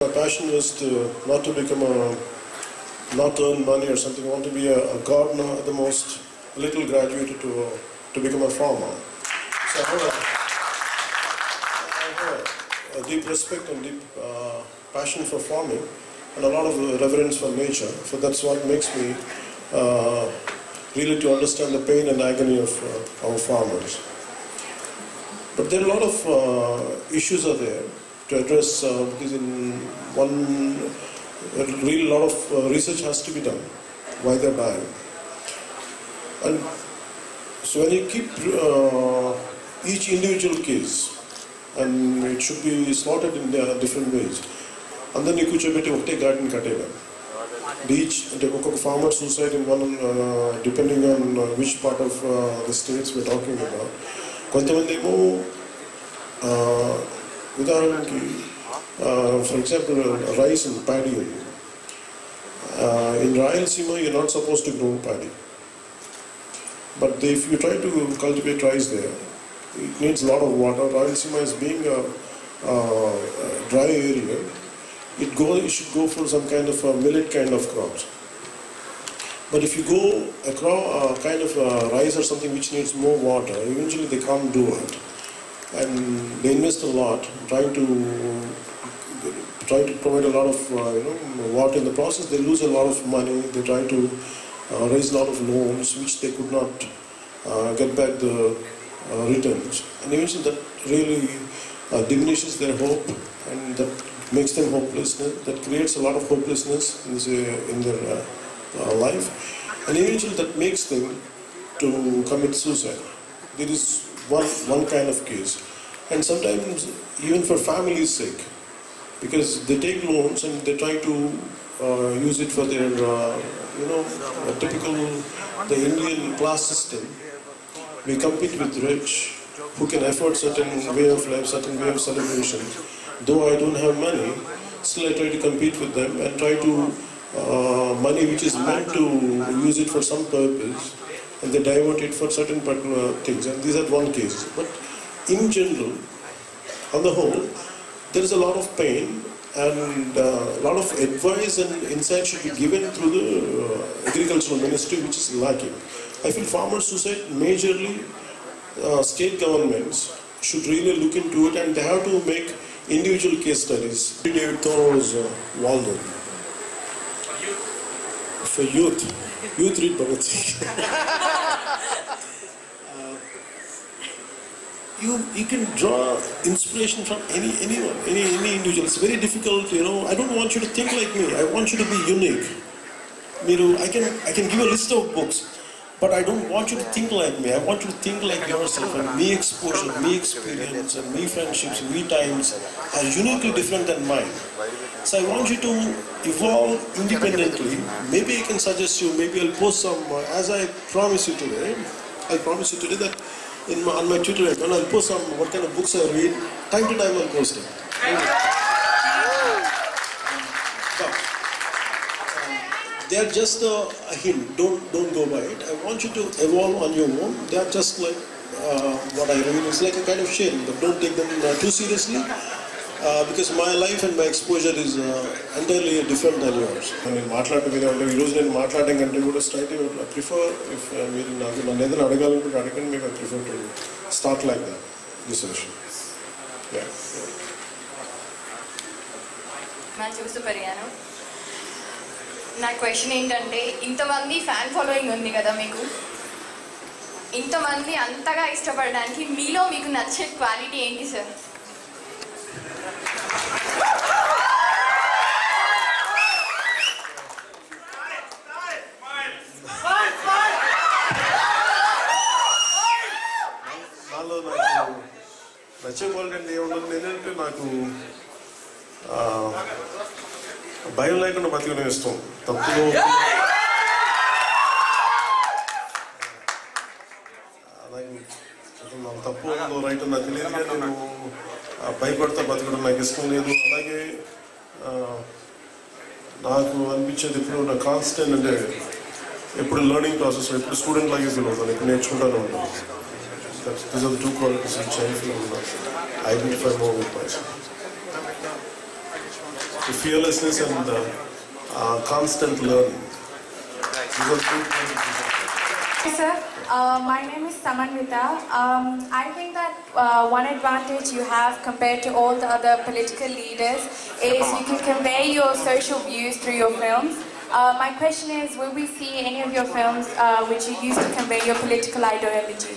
My passion is not to become not earn money or something. I want to be a gardener at the most, a little graduate to become a farmer. So I have a deep respect and deep passion for farming and a lot of reverence for nature. So that's what makes me really to understand the pain and agony of our farmers. But there are a lot of issues are there to address because in one, really a lot of research has to be done why they're dying. And so when you keep each individual case, and it should be slotted in different ways, and then you could a garden katega. Each farmer suicide in one, depending on which part of the states we're talking about. For example, rice and paddy. In Rayalaseema, you're not supposed to grow paddy. But if you try to cultivate rice there, it needs a lot of water. Rayalaseema is being a dry area. It should go for some kind of millet kind of crops. But if you go a kind of rice or something which needs more water, eventually they can't do it. And they invest a lot trying to provide a lot of water in the process. They lose a lot of money. They try to raise a lot of loans which they could not get back the returns. And eventually that really diminishes their hope, and that makes them hopeless. That creates a lot of hopelessness in their life, and eventually that makes them to commit suicide. There is one kind of case, and sometimes even for family's sake, because they take loans and they try to use it for their typical the Indian class system. We compete with rich who can afford certain way of life, certain way of celebration. Though I don't have money, still I try to compete with them and try to money which is meant to use it for some purpose, and they divert it for certain particular things. And these are one case. But in general, on the whole, there is a lot of pain, and a lot of advice and insight should be given through the agricultural ministry, which is lacking. I feel farmer suicide majorly state governments should really look into it, and they have to make individual case studies. David Thoreau's Walden. For youth read Bhagavad Gita. You can draw inspiration from anyone, any individual. It's very difficult, I don't want you to think like me. I want you to be unique. I can give a list of books, but I don't want you to think like me. I want you to think like yourself, and me exposure, me experience, and me friendships, me times are uniquely different than mine. So I want you to evolve independently. Maybe I can suggest you, maybe I'll post some, as I promise you today, that on my Twitter account, I'll post some, what kind of books I read. Time to time I'll post it. They are just a hint. Don't go by it. I want you to evolve on your own. They are just like what I read. It's like a kind of sharing, but don't take them too seriously, because my life and my exposure is entirely different than yours. I mean, I prefer to start like that. This session. Yeah. నా question ఏంటంటే, ఇంతమంది fan following ఉంది కదా మీకు, ఇంతమంది అంతగా ఇష్టపడడానికి మీలో మీకు నచ్చే క్వాలిటీ ఏంటి సార్? నాలో నాకు నచ్చే క్వాలిటీ అంటే ఏముండదు. ఏంటంటే నాకు భయం లేకుండా బతికడం ఇష్టం. తప్పులో నాకు తప్పు ఉందో రైట్ నాకు తెలియదు, కానీ నేను భయపడతా బతకడం నాకు ఇష్టం లేదు. అలాగే నాకు అనిపించేది ఎప్పుడు నా కాన్స్టెంట్ అంటే ఎప్పుడు లెర్నింగ్ ప్రాసెస్, ఎప్పుడు స్టూడెంట్ లాగే ఫీల్ అవుతాను, ఎప్పుడు నేర్చుకుంటానే ఉంటాను. These are the two qualities which I feel identify more with myself. the fearlessness and constant learning. Hi sir, my name is Sammelan. I think that one advantage you have compared to all the other political leaders is you can convey your social views through your films. My question is, will we see any of your films which you use to convey your political ideology?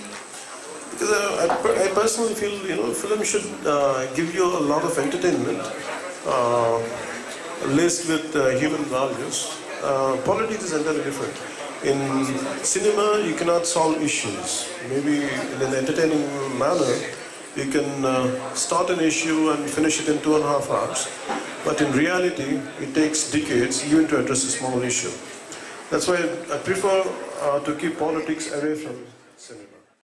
Because I personally feel, film should give you a lot of entertainment, laced with human values. Politics is entirely different. In cinema, you cannot solve issues. Maybe in an entertaining manner, you can start an issue and finish it in 2.5 hours. But in reality, it takes decades even to address a small issue. That's why I prefer to keep politics away from cinema.